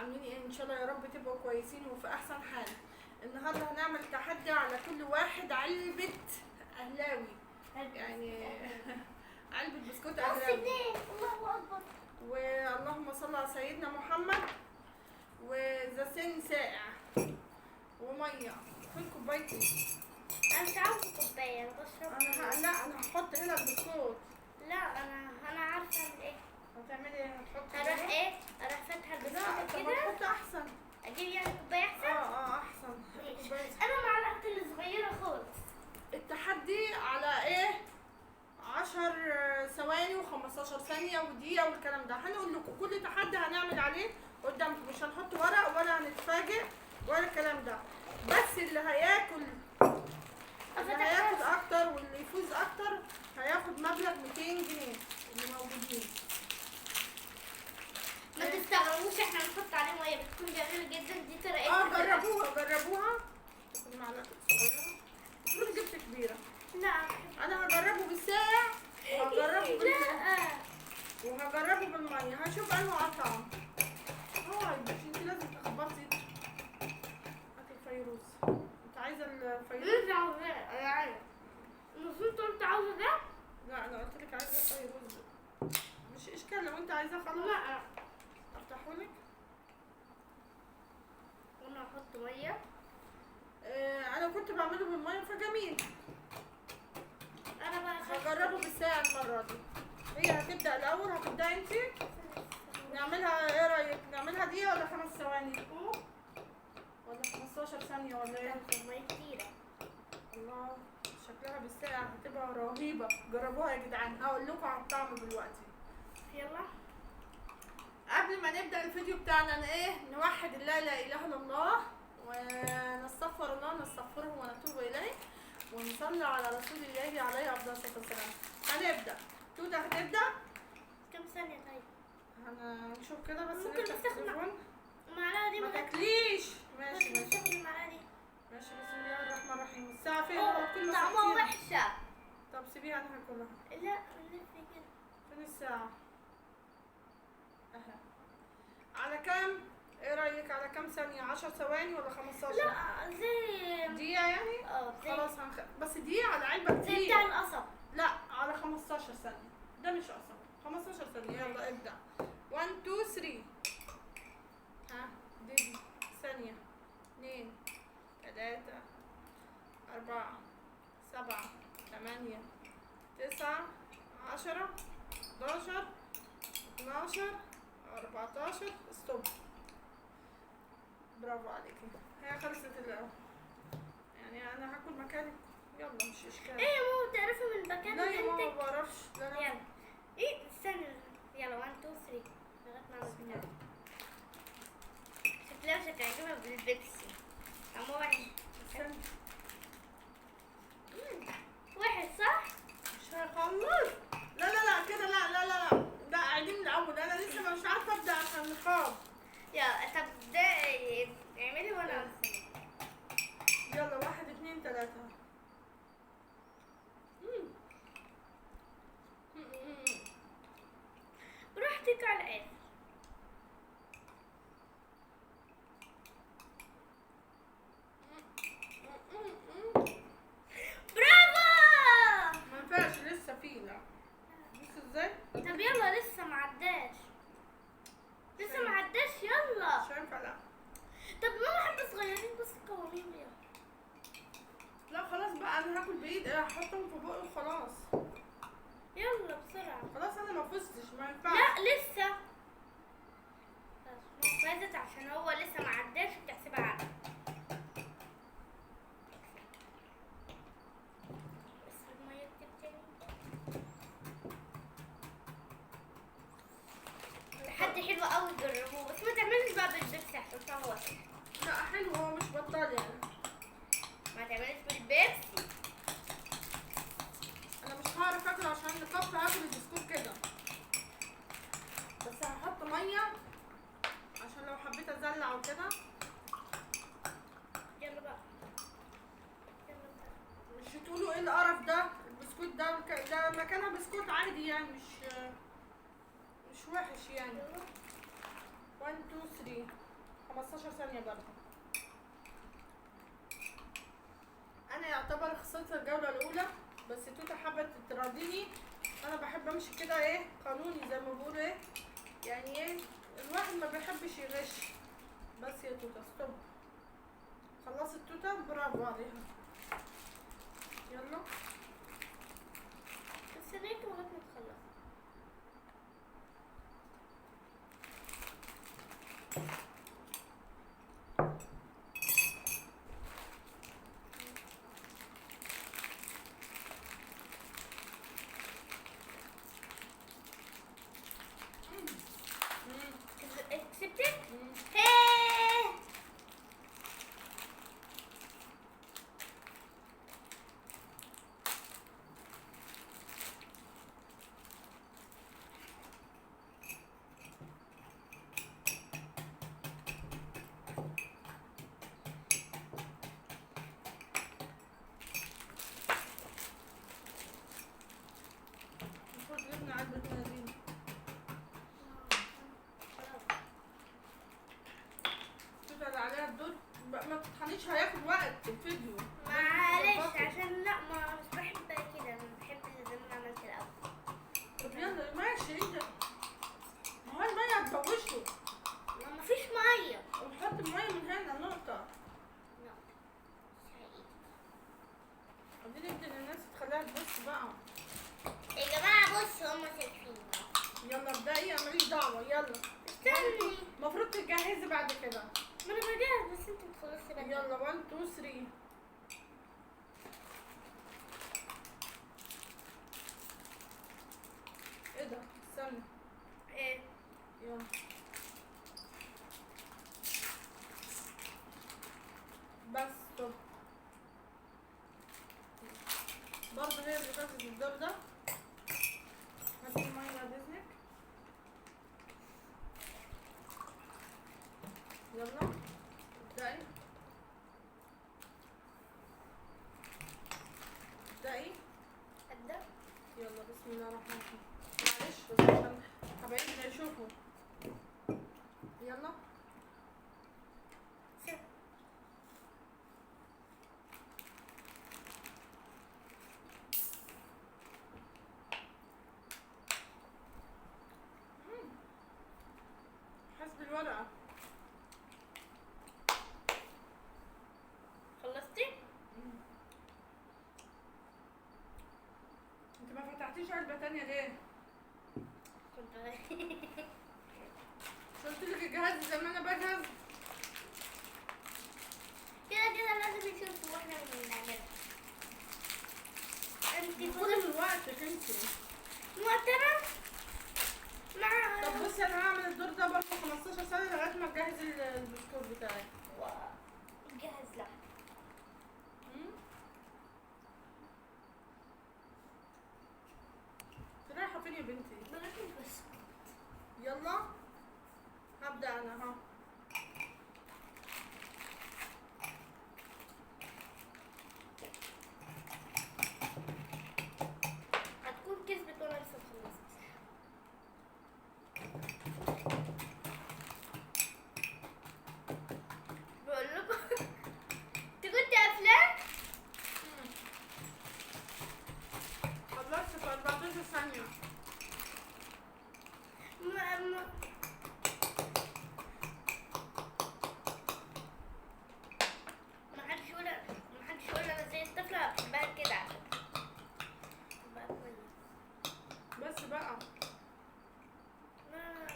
عاملين ايه؟ ان شاء الله يا رب تبقوا كويسين وفي احسن حال. النهارده هنعمل تحدي على كل واحد علبة اهلاوي، يعني علبة بسكوت اهلاوي. الله اكبر. واللهم صل على سيدنا محمد. وزيتين ساقع وميه. فين كوبايتي؟ انا مش عاوزه كوبايه، انا بشرب. لا انا هحط هنا البسكوت. لا انا عارفه اعمل ايه. هتعملي ايه؟ هتحطي اروح هنا؟ ايه؟ اروح فاتحه لا البسكوت طب كده. هتحطي احسن. اجيب يعني كوبايه احسن. احسن. هاتي كوباية. انا معلقتي الصغيره خالص. التحدي على ايه؟ 10 ثواني و15 ثانية ودقيقة والكلام ده. هنقول لكم كل تحدي هنعمل عليه قدامكم، مش هنحط ورق ولا هنتفاجئ ولا الكلام ده. بس اللي هياكل اكتر واللي يفوز اكتر هياخد مبلغ 200 جنيه اللي موجودين. ما تستغربوش احنا بنحط عليه ميه، بتكون جميله جدا. دي طريقتنا. جربوها تاخد معلقة صغيرة. المفروض جبت كبيرة. لا انا هجربه بالساقع وهجربه لا وهجربه بالمية، هشوف انه اطعم. مش انت لازم تخبطي. هاتي الفيروز. انت عايزة الفيروز؟ مش عاوزاه. انا عايزه. المفروض انت عاوزه ده؟ لا انا قلت لك عايزة الفيروز. مش اشكال لو انت عايزاه خلاص. لا افتحهولك. وانا احط ميه. انا كنت بعمله بالمية فجميل. انا بقى هجربه بالساعة المرة دي. هي هتبدأ الأول. هتبدأي انتي؟ نعملها ايه رأيك؟ نعملها دقيقة ولا 5 ثواني؟ ولا 15 ثانية ولا ايه؟ ميه كتيره. الله، شكلها بالساعة هتبقى رهيبة. جربوها يا جدعان. هقول لكم على الطعم دلوقتي. يلا. قبل ما نبدأ الفيديو بتاعنا نوحد الله لا إله إلا الله ونستغفر الله نستغفره ونتوب إليه ونصلي على رسول الله عليه أفضل الصلاة والسلام. هنبدأ. توتة هتبدأ. كم ثانيه طيب؟ هنشوف كده بس. ممكن نفتح نستخدم التليفون. المعلقه دي. ما تاكليش. ماشي ممكن ماشي نستخدم المعلقه دي. ماشي. بسم الله الرحمن الرحيم. الساعة فين؟ كل طعمها ساعتين. وحشه. طب سيبيها أنا هاكلها. لا نلف كده. فين الساعة؟ أها. على كام؟ ايه رأيك على كام ثانية؟ 10 ثواني ولا 15؟ لا زي دقيقة يعني؟ زي خلاص بس دقيقة على علبة زي كتير. بتاع القصب. لا على 15 ثانية. ده مش قصب. 15 ثانية. يلا ابدأ. 1 2 3. ها دي ثانية 2 3 4 7 8 9 10 11 12 14. ستوب. برافو عليكي. هي خلصت الأول. يعني انا هاكل مكانك. يلا مش اشكال. ايه يا ماما بتعرفي من مكان لا يا ماما ما بنتك؟ بعرفش. لا لا. يلا. ايه استنى. يلا 1 2 3 لغايه ما بسم الله. شكلها مش هتعجبها بالبيبسي. طعمها وحش. استنى. وحش صح؟ مش هخلص. لا كده. لا قاعدين من الاول. انا لسه مش عارفه ابدا عشان النقاب. يلا طب ده اعملي وانا أمسك. يلا 1 2 3. براحتك على الاخر. برافو. ما ينفعش لسه في. لا بص ازاي. طب يلا لسه معداش. لسه معداش. يلا. مش هينفع. لا طب ماما حبة صغيرين بس قوانين. يلا. لا خلاص بقى. انا هاكل بايد. هحطهم في بقي وخلاص. يلا بسرعة. خلاص انا ما فزتش. ما ينفعش. لا لسه. بس ما فازت عشان هو لسه معداش بتحسبها عدد. بس المية بتبتدي. التحدي حلو قوي تجربوه بس ما تعملش بقى بالبيبسي عشان طعمه وحش. لا حلو. هو مش بطال يعني. ما تعملش بالبيبسي. انا مش هعرف اكل عشان النقاب. هاكل البسكوت كده. بس هحط ميه عشان لو حبيت ازلع وكده. يلا بقى. يلا بقى. مش تقولوا ايه القرف ده. البسكوت ده مكانها بسكوت عادي يعني. مش وحش يعني. يلا. 1 2 3. 15 ثانية برضه. انا يعتبر خسرت الجولة الاولى، بس توتة حابة تراضيني. انا بحب امشي كده ايه قانوني زي ما بيقولوا ايه، يعني ايه الواحد ما بيحبش يغش. بس يا توتة ستوب. خلصت توتة، برافو عليها. يلا استنيت لغاية ما تخلص. كسبت؟ هيه. المفروض جبنا علبة مناديل. توتة اللي عليها الدور ما تطحنيش، هياخد وقت الفيديو. معلش عشان لا ما مش بحب كده، انا بحب اللي زي ما عملت الاول. طب يلا ماشي انت. ما هو المية هتبوشه. ما مفيش ميه. ونحط المية من هنا نقطة. لا مش حقيقي. عايزين ندي للناس تخليها تبص بقى. يا جماعه بصوا هما شايفين. يلا ابدأي، انا ماليش دعوة. يلا استني. المفروض تتجهزي بعد كده. ما انا بجهز بس انت بتخلصي بدري. يلا 1 2 3. ايه ده؟ استنى. ايه؟ يلا بس طب برضه هي اللي فاتت الدور ده. هاتي المية بعد اذنك. يلا ابدأي ابدأي. ابدا. يلا بسم الله الرحمن الرحيم. معلش بس عشان حبايبنا يشوفوا. يلا حسب الورقة. خلصتي؟ انت ما فتحتيش علبة تانية ليه؟ قلت لك الجهاز زي ما انا بجهز. كده كده لازم يشوفوا واحنا بنعملها. انت كل من وقتك انت. موترة؟ مع طب بصي انا هعمل الدور ده برضه 15 ثانية لغاية ما تجهز البسكوت بتاعك. جهز لا. انت رايحة فين يا بنتي؟ بلاش بس. يلا هبدأ انا ها. هتكون كسبت وانا لسه مخلصت. بقول لكم انت كنت افلام؟ خلصت في 14 ثانية. ما حدش يقول انا زي الطفلة بحبها كده على فكرة. بحبها كويس. بس بقى ما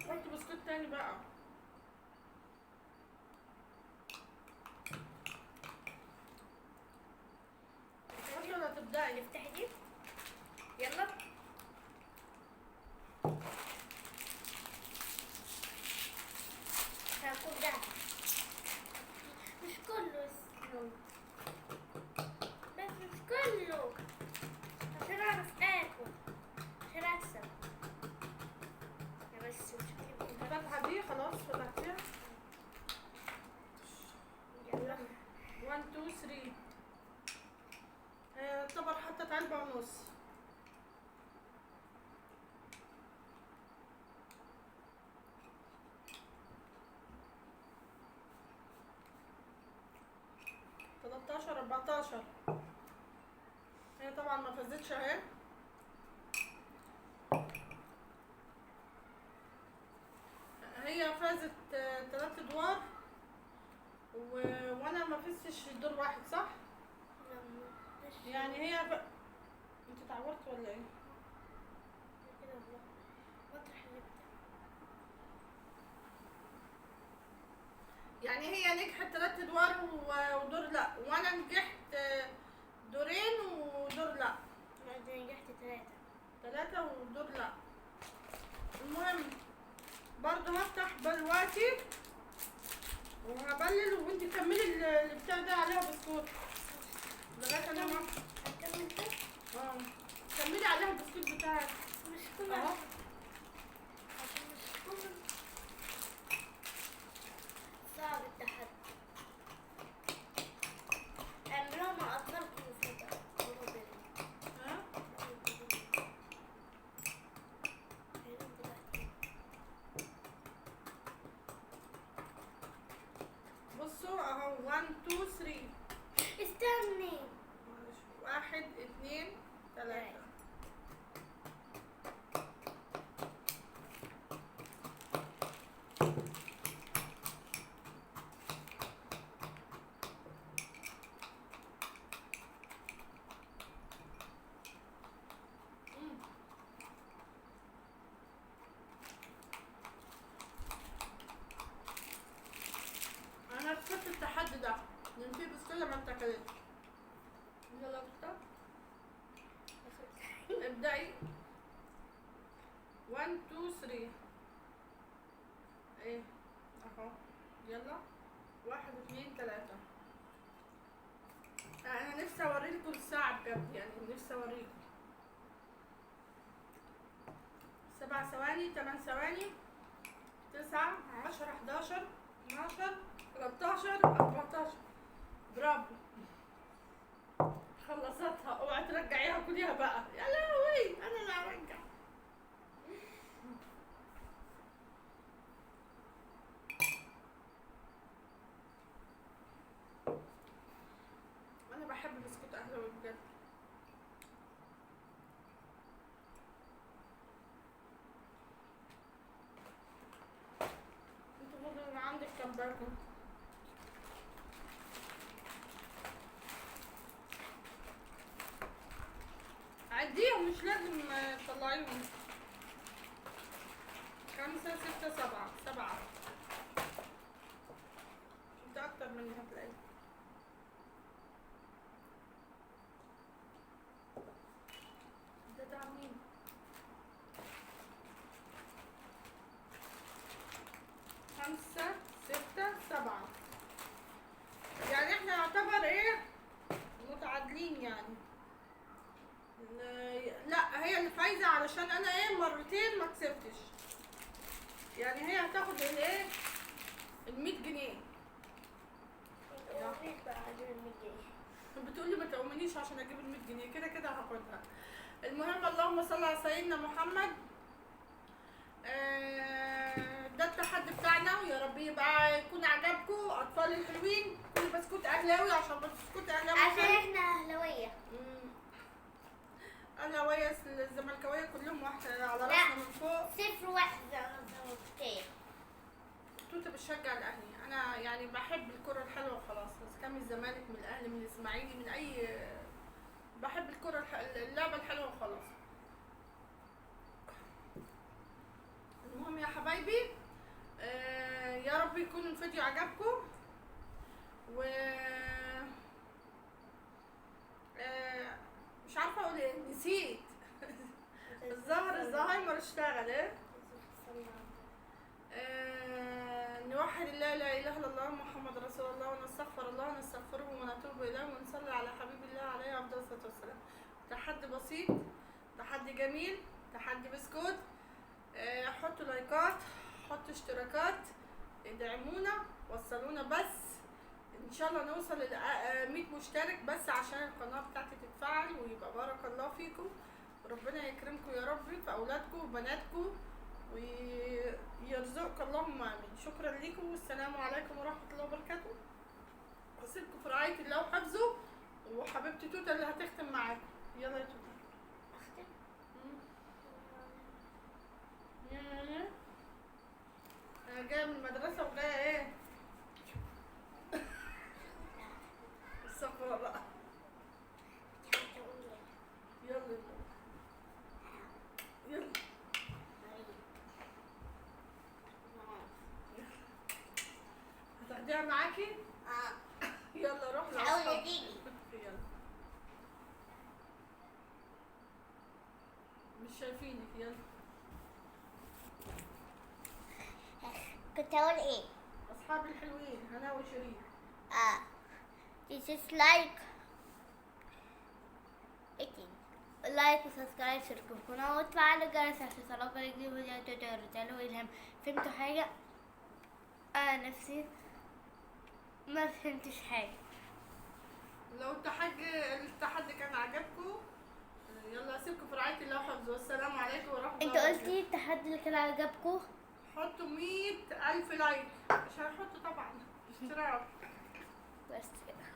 حط بسكوت تاني بقى. تحطي ولا تبدأي؟ افتحي دي. يلا. هاكل ده. مش كله يلا بس مش كله عشان اعرف اكل عشان اكسب. يا بس مش كده. انت فاتحة دي خلاص فتحتيها. يلا. 1 2 3. يعتبر حطت علبة ونص. 13 14. هي طبعا ما فازتش اهي. هي فازت 3 ادوار وانا ما فزتش دور واحد، صح؟ يعني هي انت اتعورت ولا ايه؟ يعني هي نجحت 3 ادوار ودور لا، وانا نجحت دورين ودور لا. نجحت 3. 3 ودور لا. المهم برضه هفتح دلوقتي وهبلل وانت كملي البتاع ده عليها بسكوت لغايه انا ما هكمل ده؟ اه كملي عليها البسكوت بتاعك مش كل اهو. عشان مش كل صعب التحدي. اعملوها مع اطفالكم مفاجأة. ها بصوا اهو 1 2 3. استني. 1 2 3. انا كسبت التحدي ده لان في بسكوته ما اتاكلتش. يلا اختار ابدأي. 1 2 3. ايه اهو يلا 1 2 3. انا نفسي اوريكم الساعة بجد، يعني نفسي اوريكم. 7 ثواني 8 ثواني 9 10 11 12 13 14. برافو خلصتها. اوعي ترجعيها كليها بقى. يا لهوي انا اللي هرجع. انا بحب بسكوت اهلاوي بجد. انت برضه عندك كام باكو؟ عديهم مش لازم تطلعيهم. 5 6 7 7. انت اكتر مني هتلاقي. ده مين؟ 5 6 7. يعني احنا يعتبر ايه متعادلين يعني. لا هي اللي فايزه علشان انا ايه مرتين ما كسبتش. يعني هي هتاخد الايه ال 100 جنيه. اوريك بقى عشان 100 جنيه. بتقولي ما تؤمنيش عشان اجيب ال 100 جنيه كده كده هاخدها. المهم اللهم صل على سيدنا محمد. ده التحدي بتاعنا ويا رب يبقى يكون عجبكم اطفال الحلوين. كل بسكوت اهلاوي عشان بسكوت اهلاوي عشان احنا اهلاويه. اهلاويه الزملكاويه كلهم واحده على راسنا من فوق. 0-1 انا زملكاويه. توته بتشجع الاهلي. انا يعني بحب الكره الحلوه وخلاص، بس كان من الزمالك من الاهلي من الاسماعيلي من اي، بحب الكره اللعبه الحلوه وخلاص. المهم يا حبايبي يا رب يكون الفيديو عجبكم و مش عارفه اقول ايه، نسيت. الزهايمر اشتغل ايه. نوحد الله لا اله الا الله محمد رسول الله ونستغفر الله ونستغفره ونتوب اليه ونصلي على حبيب الله عليه افضل الصلاه والسلام. تحدي بسيط، تحدي جميل، تحدي بسكوت. حطوا لايكات، حطوا اشتراكات، ادعمونا، وصلونا بس ان شاء الله نوصل ل 100 مشترك بس عشان القناه بتاعتي تتفعل ويبقى بارك الله فيكم. ربنا يكرمكم يا رب في اولادكم وبناتكم ويرزقك اللهم امين. شكرا لكم والسلام عليكم ورحمه الله وبركاته. هسيبكم في رعاية الله وحفظه، وحبيبتي توتا اللي هتختم معاكم. يلا يا توتا. اختم. انا جايه من المدرسه وجايه ايه؟ الصفرا بقى. يلا يلا. هتاخديها معاكي؟ يلا روح حاول لأصحابك. تيجي. يلا. مش شايفينك. يلا. كنت هقول ايه؟ اصحابي الحلوين هنا وشيرين. This is like لايك وسبسكرايب شاركوا في القناة وتفعلوا الجرس عشان يوصلكوا كل جديد فيديوهات تقدروا إلهام. فهمتوا حاجة؟ أنا نفسي ما فهمتش حاجة. لو التحدي كان عجبكم، يلا اسيبكم في رعاية الله وحفظه، والسلام عليكم ورحمة الله انت قلتي التحدي اللي كان عجبكم؟ حطوا 100,000 لايك. مش هنحط طبعا اشتراك. بس كده.